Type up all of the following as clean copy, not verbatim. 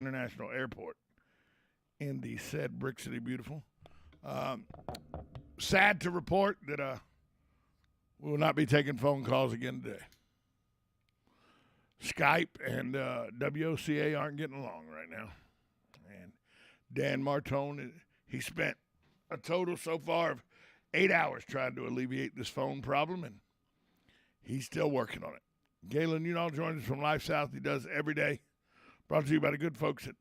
International Airport in the said Brick City Beautiful. Um, Sad to report that we will not be taking phone calls again today. Skype and WOCA aren't getting along right now. And Dan Martone, he spent a total so far of 8 hours trying to alleviate this phone problem, and he's still working on it. Galen Unal joins us from Life South. He does every day. Brought to you by the good folks at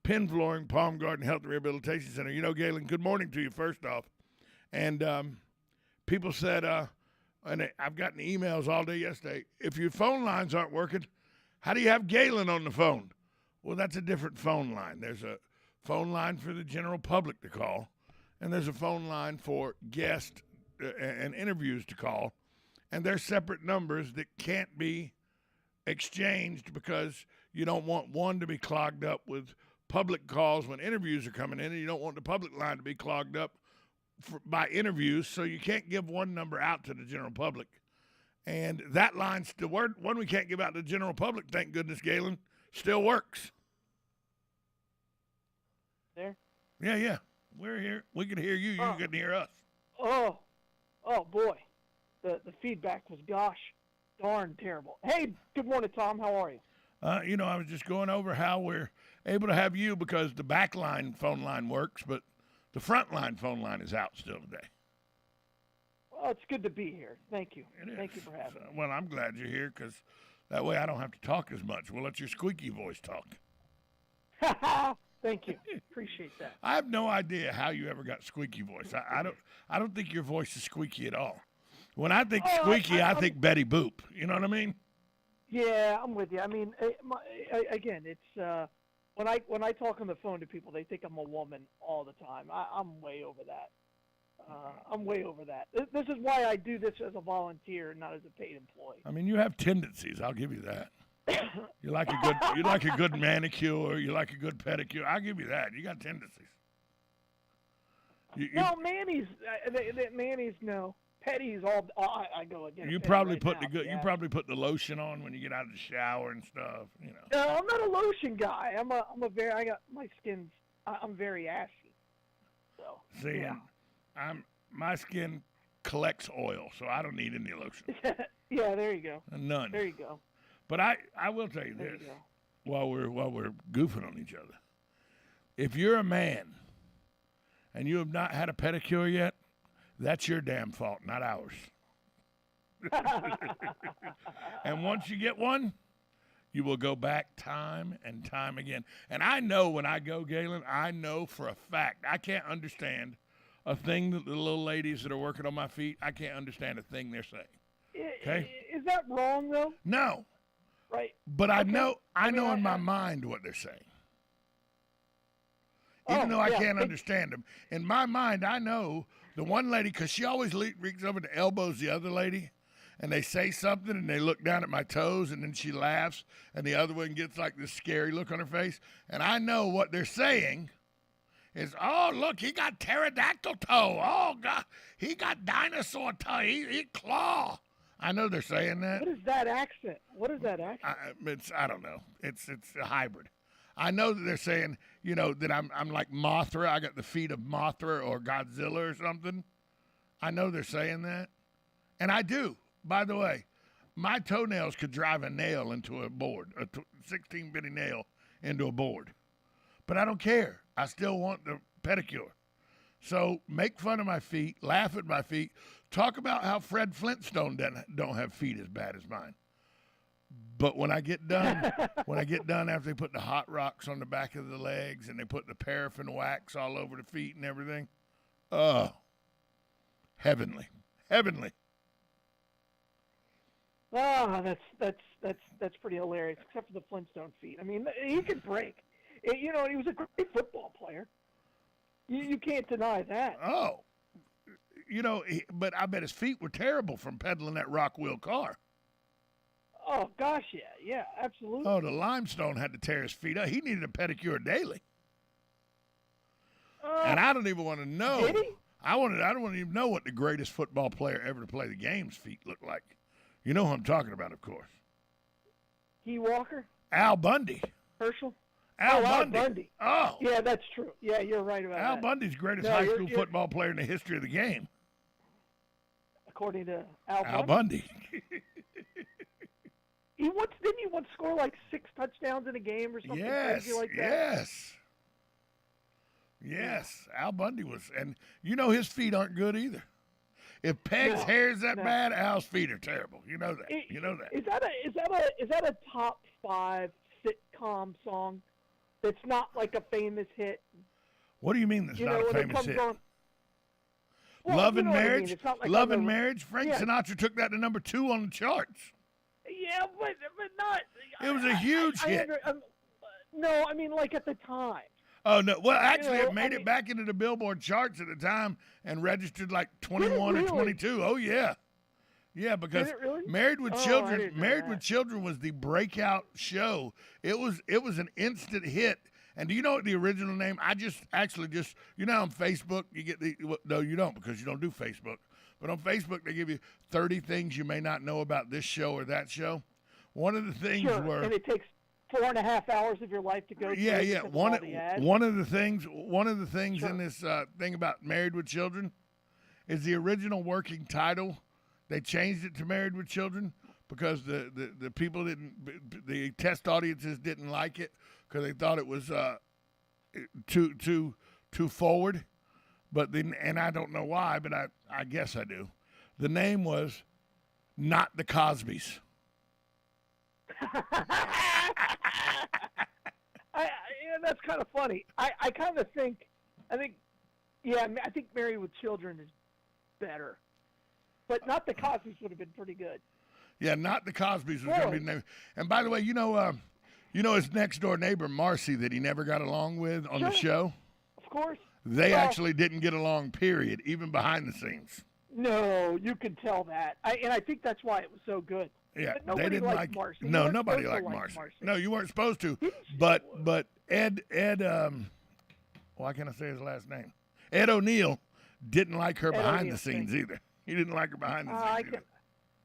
Penn Flooring, Palm Garden Health and Rehabilitation Center. You know, Galen, good morning to you first off. And people said, and I've gotten emails all day yesterday, if your phone lines aren't working, how do you have Galen on the phone? Well, that's a different phone line. There's a phone line for the general public to call, and there's a phone line for guests and interviews to call. And they're separate numbers that can't be exchanged because you don't want one to be clogged up with public calls when interviews are coming in, and you don't want the public line to be clogged up by interviews, so you can't give one number out to the general public. And that line's the one we can't give out to the general public, thank goodness, Galen, still works. There? Yeah. We're here. We can hear you. You can hear us. Oh, boy. The feedback was gosh darn terrible. Hey, good morning, Tom. How are you? I was just going over how we're able to have you because the back line phone line works, but the front line phone line is out still today. Well, it's good to be here. Thank you. It is. Thank you for having me. Well, I'm glad you're here because that way I don't have to talk as much. We'll let your squeaky voice talk. Thank you. Appreciate that. I have no idea how you ever got squeaky voice. I don't think your voice is squeaky at all. When I think squeaky, I think Betty Boop. You know what I mean? Yeah, I'm with you. I mean, again, it's when I talk on the phone to people, they think I'm a woman all the time. I'm way over that. I'm way over that. This is why I do this as a volunteer, not as a paid employee. I mean, you have tendencies. I'll give you that. You like a good manicure. You like a good pedicure. I'll give you that. You got tendencies. No, Manny's. Manny's no. Petty's all. I go again. You probably put You probably put the lotion on when you get out of the shower and stuff. You know. No, I'm not a lotion guy. I'm my skin's. I'm very ashy. So. See, yeah. My skin collects oil, so I don't need any lotion. Yeah, there you go. None. There you go. But I will tell you this while we're goofing on each other. If you're a man and you have not had a pedicure yet, that's your damn fault, not ours. And once you get one, you will go back time and time again. And I know when I go, Galen, I know for a fact, I can't understand a thing that the little ladies that are working on my feet, I can't understand a thing they're saying. Okay? Is that wrong, though? No. Right. But I know in my mind what they're saying. Even though I can't understand them. In my mind, I know the one lady, because she always reaches over to elbows the other lady, and they say something, and they look down at my toes, and then she laughs, and the other one gets like this scary look on her face. And I know what they're saying is, oh, look, he got pterodactyl toe. Oh, God, he got dinosaur toe. He claw. I know they're saying that. What is that accent? I don't know. It's a hybrid. I know that they're saying, that I'm like Mothra. I got the feet of Mothra or Godzilla or something. I know they're saying that. And I do. By the way, my toenails could drive a nail into a board, a 16-bitty nail into a board. But I don't care. I still want the pedicure. So make fun of my feet, laugh at my feet, talk about how Fred Flintstone don't have feet as bad as mine. But when I get done, after they put the hot rocks on the back of the legs and they put the paraffin wax all over the feet and everything, oh, heavenly. That's pretty hilarious, except for the Flintstone feet. I mean, he could break. He was a great football player. You can't deny that. Oh, but I bet his feet were terrible from pedaling that rock wheel car. Oh, gosh, yeah, absolutely. Oh, the limestone had to tear his feet up. He needed a pedicure daily. And I don't even want to know. Did he? I don't even know what the greatest football player ever to play the game's feet looked like. You know who I'm talking about, of course. Key Walker? Al Bundy. Herschel? Al Al Bundy. Bundy. Oh, Yeah, that's true. Yeah, you're right about Al that. Bundy's greatest No, high you're- school you're- football player in the history of the game. According to Al Al Bundy. Bundy. Didn't he once score like 6 touchdowns in a game or something Yes, crazy like that? yes. Al Bundy was, and you know his feet aren't good either. If Peg's hair's that bad, Al's feet are terrible. You know that. You know that. Is that a top 5 sitcom song? That's not like a famous hit. What do you mean? That's not a when it famous comes hit. on. Well, Love you and know what I mean. Marriage. It's not like Love on and the- Marriage. Frank Yeah. Sinatra took that to number 2 on the charts. Yeah, but not. It was a huge hit. No, I mean like at the time. Oh no! Well, actually, know, it made I it mean- back into the Billboard charts at the time and registered like 21 or really? 22. Oh yeah, yeah. Because Did it really? Married with Oh, I Children, didn't know Married that. with Children was the breakout show. It was an instant hit. And do you know what the original name? I just you know on Facebook you get no, you don't because you don't do Facebook. But on Facebook they give you 30 things you may not know about this show or that show. One of the things Sure, were and it takes 4.5 hours of your life to go through. yeah. because of all the ads. One of the things Sure. in this thing about Married with Children is the original working title. They changed it to Married with Children because the people the test audiences didn't like it because they thought it was too forward. But then, and I don't know why, but I guess I do. The name was Not the Cosbys. That's kind of funny. I think Married with Children is better, but Not the Cosbys would have been pretty good. Yeah, Not the Cosbys was going to be the name. And by the way, you know his next door neighbor Marcy that he never got along with on the Sure. show. Of course. They Well- actually didn't get along. Period. Even behind the scenes. No, you can tell that. I think that's why it was so good. Yeah, But nobody they didn't liked like Marcy. You No, weren't nobody supposed to liked like Marcy. Marcy. No, you weren't supposed to. Didn't But Ed why can't I say his last name? Ed O'Neill didn't like her Ed behind O'Neill, the scenes either. He didn't like her behind the I scenes can,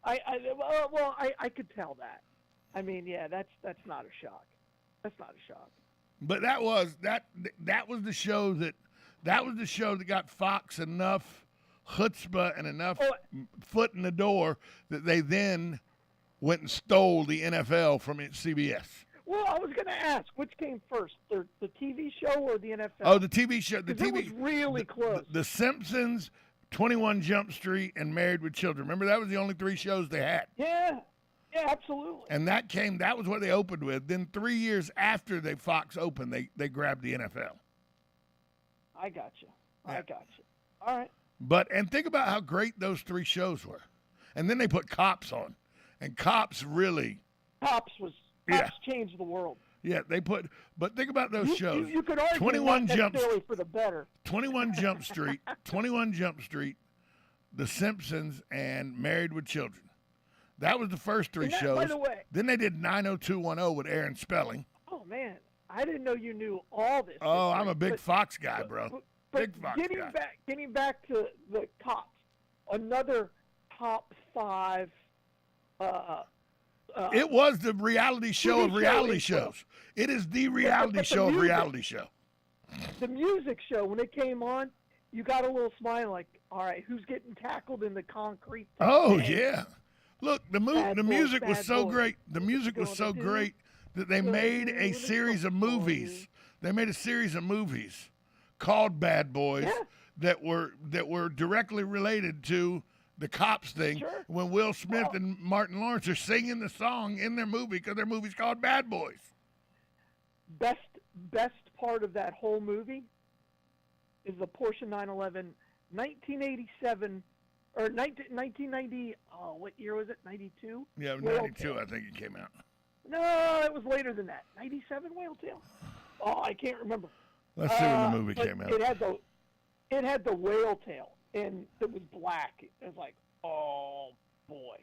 either. I could tell that. I mean, yeah, that's not a shock. That's not a shock. But that was the show that got Fox enough chutzpah and enough foot in the door that they then went and stole the NFL from CBS. Well, I was going to ask, which came first, the TV show or the NFL? Oh, the TV show. The 'Cause TV it was really close. The Simpsons, 21 Jump Street, and Married with Children. Remember, that was the only 3 shows they had. Yeah, absolutely. And that was what they opened with. Then 3 years after Fox opened, they grabbed the NFL. I got you. Yeah. All right. And think about how great those 3 shows were. And then they put Cops on. And Cops really... Cops changed the world. Yeah, but think about those shows. You could argue 21 not Jump necessarily for the better. 21 Jump Street, 21 Jump Street, The Simpsons, and Married with Children. That was the first 3 shows. By the way, Then they did 90210 with Aaron Spelling. oh man, I didn't know you knew all this. Oh, history, I'm a big but- Fox guy, bro. But Big Fox guy. getting back to the Cops, another top 5. It was the reality show of TV show reality is- shows. It is the reality but the show of music- reality show. The music show, when it came on, you got a little smile like, all right, who's getting tackled in the concrete? Oh, today? yeah. Look, the Bad boys, music was bad so boys. great. The music was Gonna so do, great that they gonna made do a what it's series of gonna movies. do. They made a series of movies called Bad Boys Yeah. that were directly related to the Cops thing. Sure. When Will Smith Well- and Martin Lawrence are singing the song in their movie because their movie's called Bad Boys. Best part of that whole movie is the Porsche 911 1987 or 1990. Oh, what year was it? 92. Yeah, Whale 92, Tail. I think it came out. No, it was later than that. 97 Whale Tail. Oh, I can't remember. Let's see when the movie But came out. It had the whale tail, and it was black. It was like, oh boy,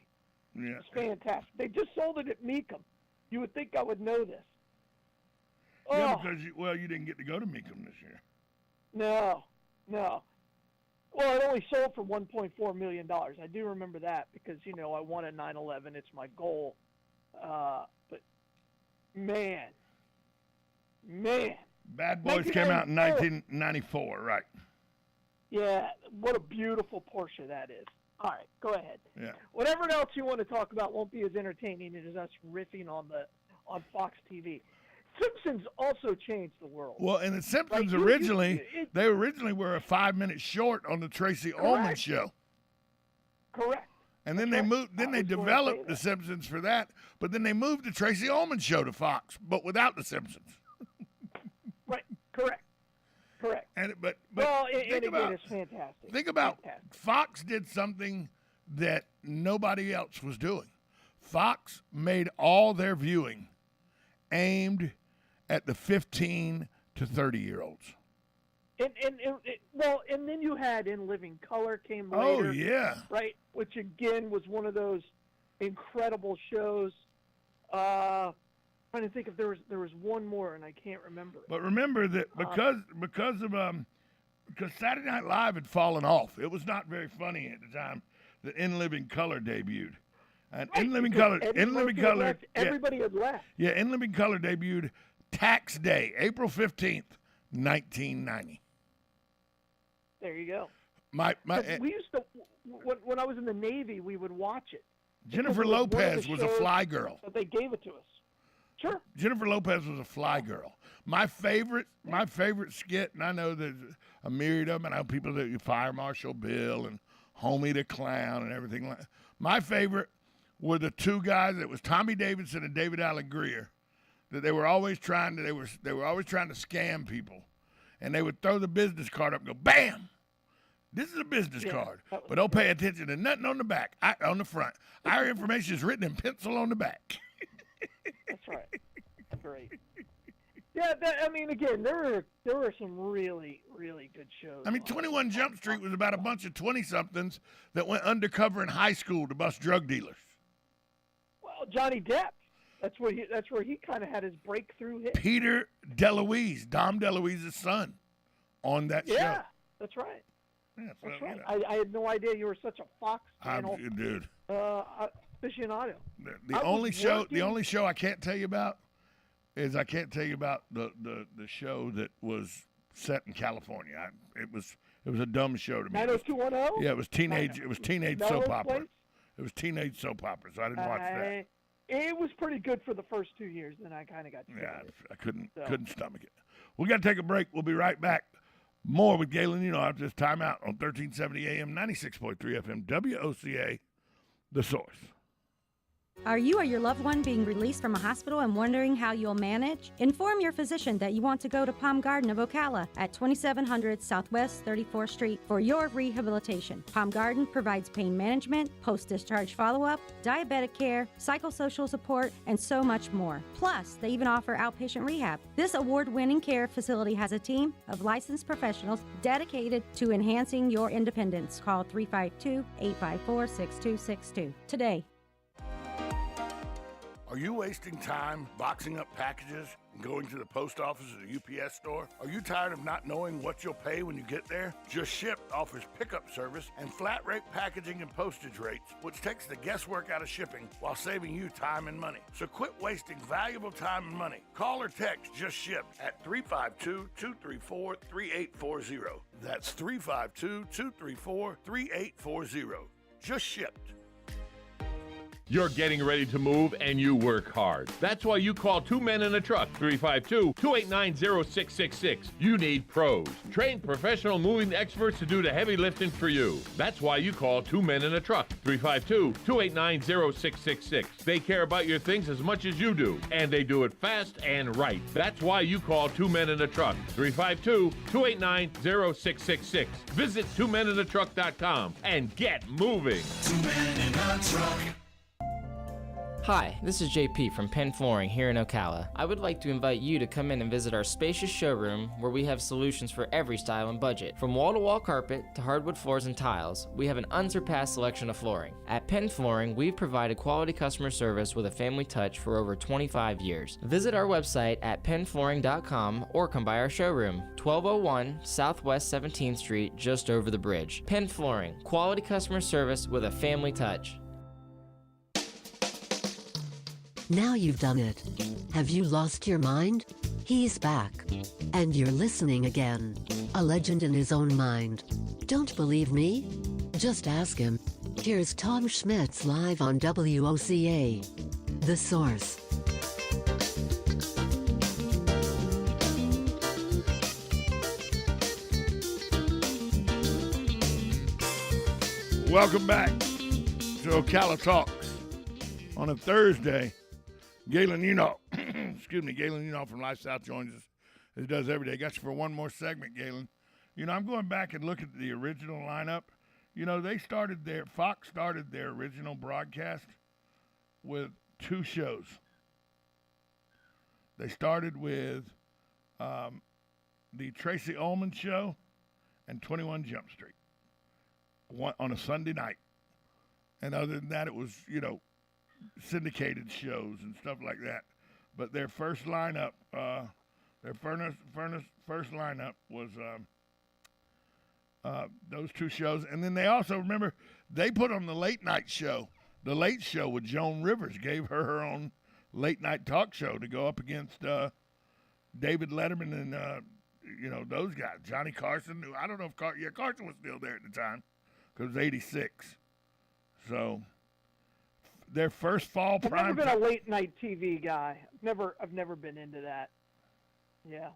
Yeah. it's fantastic. They just sold it at Meekum. You would think I would know this. Oh, Yeah, because you didn't get to go to Meekum this year. no. Well, it only sold for $1.4 million. I do remember that because, I won a 911. It's my goal. But, man, Man. Bad Boys came out in 1994, right? Yeah, what a beautiful Porsche that is. All right, go ahead. Yeah. Whatever else you want to talk about won't be as entertaining as us riffing on Fox TV. Simpsons also changed the world. Well, and the Simpsons Like, they originally were a 5-minute short on the Tracy Ullman show. Correct. And then they moved. Then they developed the Simpsons for that. But then they moved the Tracy Ullman show to Fox, but without the Simpsons. Right. Correct. But well, and again, it's fantastic. Think about Fox did something that nobody else was doing. Fox made all their viewing aimed at the 15 to 30-year-olds. And then you had In Living Color came later. Oh, yeah. Right, which again was one of those incredible shows. Trying to think if there was one more, and I can't remember. But remember that because Saturday Night Live had fallen off. It was not very funny at the time that In Living Color debuted. And right, In Living Color, everybody had left. Yeah, In Living Color debuted Tax Day, April 15th, 1990. There you go. We used to, when I was in the Navy, we would watch it. Jennifer Lopez was a fly girl. But they gave it to us. Sure. Jennifer Lopez was a fly girl. My favorite skit, and I know there's a myriad of them, and I know people that Fire Marshal Bill and Homie the Clown and everything like that. My favorite were the two guys. It was Tommy Davidson and David Allen Greer. That they were always trying to scam people, and they would throw the business card up and go, bam. This is a business card, but don't pay attention to nothing on the back, on the front. Our information is written in pencil on the back. That's right. Great. Yeah, again, there were some really, really good shows. 21 Jump Street was about a bunch of 20-somethings that went undercover in high school to bust drug dealers. Well, Johnny Depp. That's where he kind of had his breakthrough hit. Peter DeLuise, Dom DeLuise's son, on that show. Yeah, that's right. Yeah, that's right. I had no idea you were such a Fox channel dude. aficionado. The only show I can't tell you about is the show that was set in California. It was a dumb show to me. 90210? Yeah, it was teenage soap opera. It was teenage soap opera, so I didn't watch that. It was pretty good for the first 2 years, then I kind of got sick of it. I couldn't stomach it. We got to take a break. We'll be right back. More with Galen, after this timeout on 1370 AM, 96.3 FM, WOCA, The Source. Are you or your loved one being released from a hospital and wondering how you'll manage? Inform your physician that you want to go to Palm Garden of Ocala at 2700 Southwest 34th Street for your rehabilitation. Palm Garden provides pain management, post-discharge follow-up, diabetic care, psychosocial support, and so much more. Plus, they even offer outpatient rehab. This award-winning care facility has a team of licensed professionals dedicated to enhancing your independence. Call 352-854-6262 today. Are you wasting time boxing up packages and going to the post office or the UPS store? Are you tired of not knowing what you'll pay when you get there? Just Ship offers pickup service and flat rate packaging and postage rates, which takes the guesswork out of shipping while saving you time and money. So quit wasting valuable time and money. Call or text Just Ship at 352-234-3840. That's 352-234-3840. Just Shipped. You're getting ready to move and you work hard. That's why you call Two Men in a Truck, 352-289-0666. You need pros. Trained professional moving experts to do the heavy lifting for you. That's why you call Two Men in a Truck, 352-289-0666. They care about your things as much as you do, and they do it fast and right. That's why you call Two Men in a Truck, 352-289-0666. Visit twomeninatruck.com and get moving. Two Men in a Truck. Hi, this is JP from Penn Flooring here in Ocala. I would like to invite you to come in and visit our spacious showroom where we have solutions for every style and budget. From wall-to-wall carpet to hardwood floors and tiles, we have an unsurpassed selection of flooring. At Penn Flooring, we've provided quality customer service with a family touch for over 25 years. Visit our website at pennflooring.com or come by our showroom, 1201 Southwest 17th Street, just over the bridge. Penn Flooring, quality customer service with a family touch. Now you've done it. Have you lost your mind? He's back. And you're listening again. A legend in his own mind. Don't believe me? Just ask him. Here's Tom Schmitz live on WOCA. The Source. Welcome back to Ocala Talks on a Thursday. Galen Unall from Life South joins us, as he does every day. Got you for one more segment, Galen. I'm going back and looking at the original lineup. Fox started their original broadcast with two shows. They started with the Tracy Ullman Show and 21 Jump Street on a Sunday night. And other than that, it was, syndicated shows and stuff like that. But their first lineup, first lineup was those two shows. And then they also, remember, they put on the late night show. The Late Show with Joan Rivers gave her own late night talk show to go up against David Letterman and, those guys. Johnny Carson, who I don't know if Carson was still there at the time because it was 86. So their first fall prime. I've never been a late night TV guy. I've never been into that. Yeah.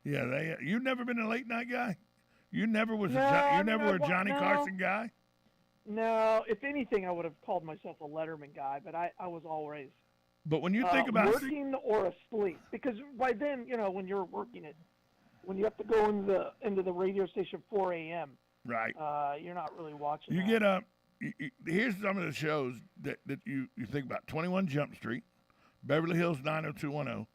Yeah, you've never been a late night guy? You never were a Johnny Carson guy? No, if anything, I would have called myself a Letterman guy, but I was always. But when you think about working or asleep, because by then, when you're working it, when you have to go into the radio station 4 a.m. Right. You're not really watching. You get up. Here's some of the shows that you think about: 21 Jump Street, Beverly Hills 90210.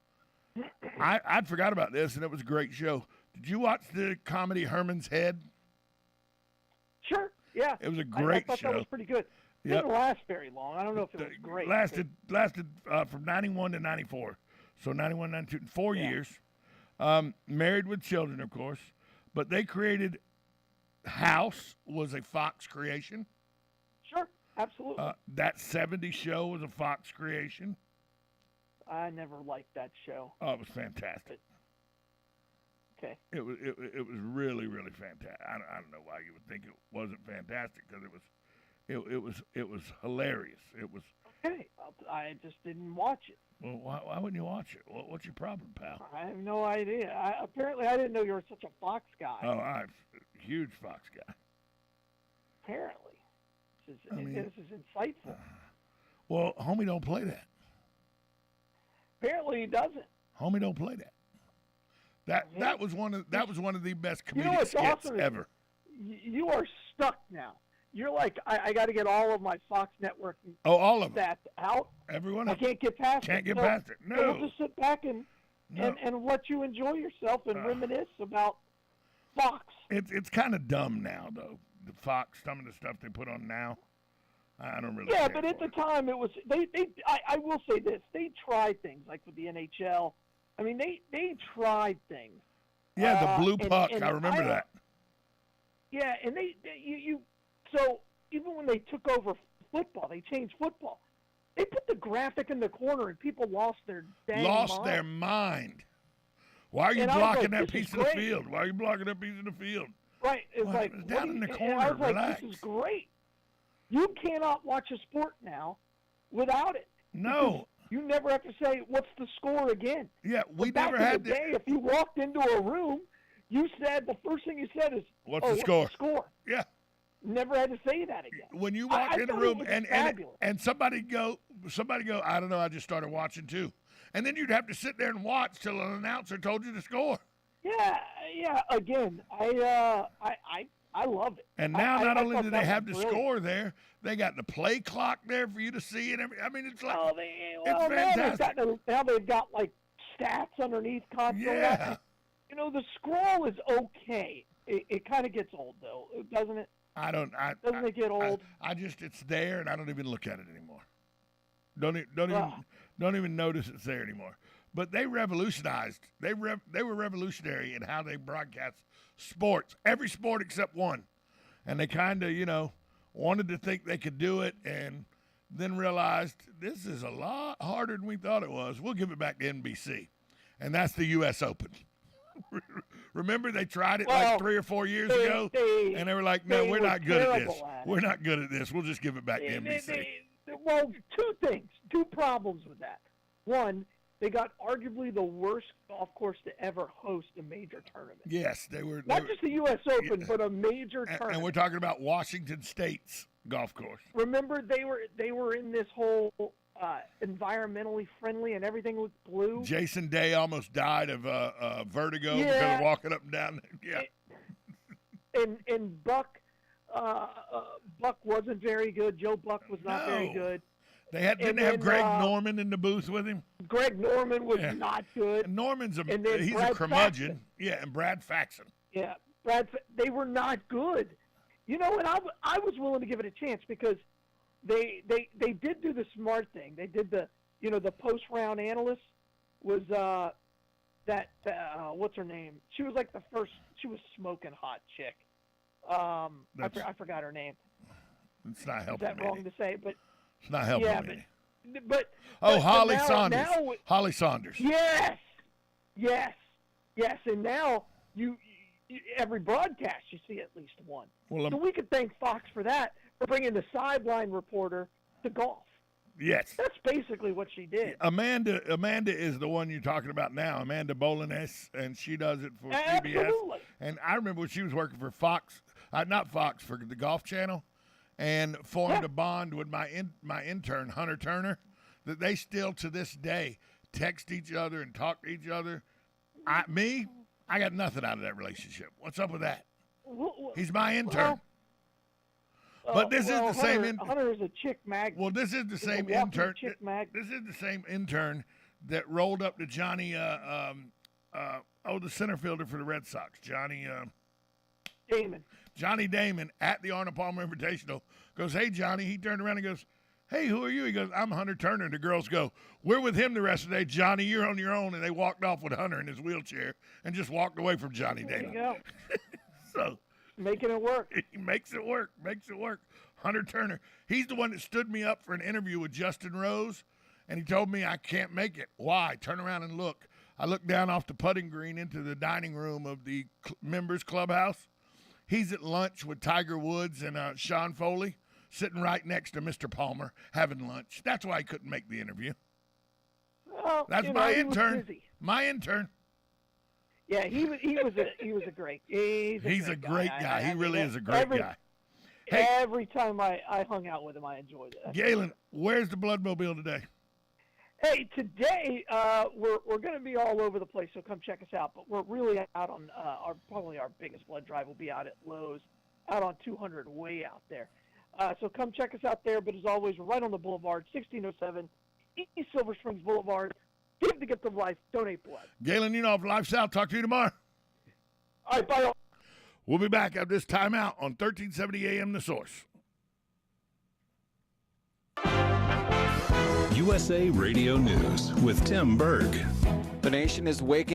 I'd forgot about this, and it was a great show. Did you watch the comedy Herman's Head? Sure. Yeah. It was a great show. I thought that was pretty good. It didn't last very long. I don't know if it was great. Lasted from 91 to 94. So 91, 92, 4 years. Married with Children, of course. But they created House was a Fox creation. Sure. Absolutely. That 70s show was a Fox creation. I never liked that show. Oh, it was fantastic. Okay. It was really, really fantastic. I don't know why you would think it wasn't fantastic, because it was hilarious. It was. Okay. I just didn't watch it. Well, why wouldn't you watch it? What's your problem, pal? I have no idea. Apparently, I didn't know you were such a Fox guy. Oh, I'm a huge Fox guy. Apparently. This is insightful. Well, homie don't play that. Apparently he doesn't. Homie don't play that. That was one of the best comedic skits awesome ever. You are stuck now. You're like, I got to get all of my Fox Network all of stats out. Everyone. I can't get past it. Can't get past it. No. So we'll just sit back and let you enjoy yourself and reminisce about Fox. It's kind of dumb now, though. The Fox, some of the stuff they put on now, I don't really. Yeah, care but at for the time it was I will say this: they tried things like with the NHL. I mean, they tried things. Yeah, the blue puck. And I remember that. Yeah, and so even when they took over football, they changed football. They put the graphic in the corner, and people lost their mind. Why are you blocking that piece of the field? Why are you blocking that piece of the field? Right. It's down in the corner. And I was relax. like, this is great. You cannot watch a sport now without it. No. You never have to say, what's the score again? Yeah, we back never had in the day, if you walked into a room, the first thing you said is, what's the score? Yeah. Never had to say that again. When you walked in the room and somebody go, I don't know, I just started watching too. And then you'd have to sit there and watch till an announcer told you the score. Yeah. Again, I love it. And now not only do they have the score there, they got the play clock there for you to see and everything. I mean, it's like it's fantastic. Now they've got like stats underneath constantly. Yeah. The scroll is okay. It kind of gets old though, doesn't it? Doesn't it get old? It's there, and I don't even look at it anymore. Don't even notice it's there anymore. But they revolutionized. They were revolutionary in how they broadcast sports, every sport except one. And they kind of, wanted to think they could do it, and then realized this is a lot harder than we thought it was. We'll give it back to NBC, and that's the U.S. Open. Remember, they tried it like 3 or 4 years ago, and they were like, "No, we're not good at this. We're not good at this. We'll just give it back to NBC." Well, two problems with that. One, they got arguably the worst golf course to ever host a major tournament. Yes, they were. Not just the U.S. Open, but a major tournament. And we're talking about Washington State's golf course. Remember, they were in this whole environmentally friendly, and everything was blue. Jason Day almost died of vertigo because of walking up and down. Yeah. And Buck wasn't very good. Joe Buck was not very good. They didn't have Greg Norman in the booth with him. Greg Norman was not good. And Norman's he's Brad a curmudgeon. Faxon. Yeah, and Brad Faxon. Yeah, they were not good. You know, and I was willing to give it a chance because they did do the smart thing. They did the post round analyst was what's her name? She was like the first. She was smoking hot chick. I forgot her name. It's not helping. Is that wrong to say? But it's not helping me. But Holly now, Saunders. Now, Holly Saunders. Yes. And now you every broadcast you see at least one. Well, so we could thank Fox for that, for bringing the sideline reporter to golf. Yes. That's basically what she did. Amanda is the one you're talking about now, Amanda Bolanes, and she does it for CBS. Absolutely. And I remember when she was working for Fox, not Fox, for the Golf Channel, and formed a bond with my intern, Hunter Turner, that they still to this day text each other and talk to each other. I got nothing out of that relationship. What's up with that? He's my intern. But this is the same. Hunter is a chick magnet. Well, this is the same intern. This is the same intern that rolled up to Johnny. The center fielder for the Red Sox, Johnny Damon. Johnny Damon at the Arnold Palmer Invitational goes, "Hey, Johnny." He turned around and goes, "Hey, who are you?" He goes, "I'm Hunter Turner." And the girls go, "We're with him the rest of the day. Johnny, you're on your own." And they walked off with Hunter in his wheelchair and just walked away from Johnny Damon. There you go. So making it work. He makes it work. Hunter Turner. He's the one that stood me up for an interview with Justin Rose, and he told me I can't make it. Why? Turn around and look. I looked down off the putting green into the dining room of the members clubhouse. He's at lunch with Tiger Woods and Sean Foley, sitting right next to Mr. Palmer having lunch. That's why he couldn't make the interview. Well, that's my intern. My intern. Yeah, he was a great. He's a great guy. He really is a great guy. Hey, every time I hung out with him, I enjoyed it. Galen, where's the Bloodmobile today? Hey, today we're going to be all over the place, so come check us out. But we're really out on probably our biggest blood drive will be out at Lowe's, out on 200, way out there. So come check us out there. But as always, we're right on the boulevard, 1607 East Silver Springs Boulevard. Give the gift of life. Donate blood. Galen, Life's Out. Talk to you tomorrow. All right, bye. We'll be back after this timeout on 1370 AM The Source. USA Radio News with Tim Berg. The nation is waking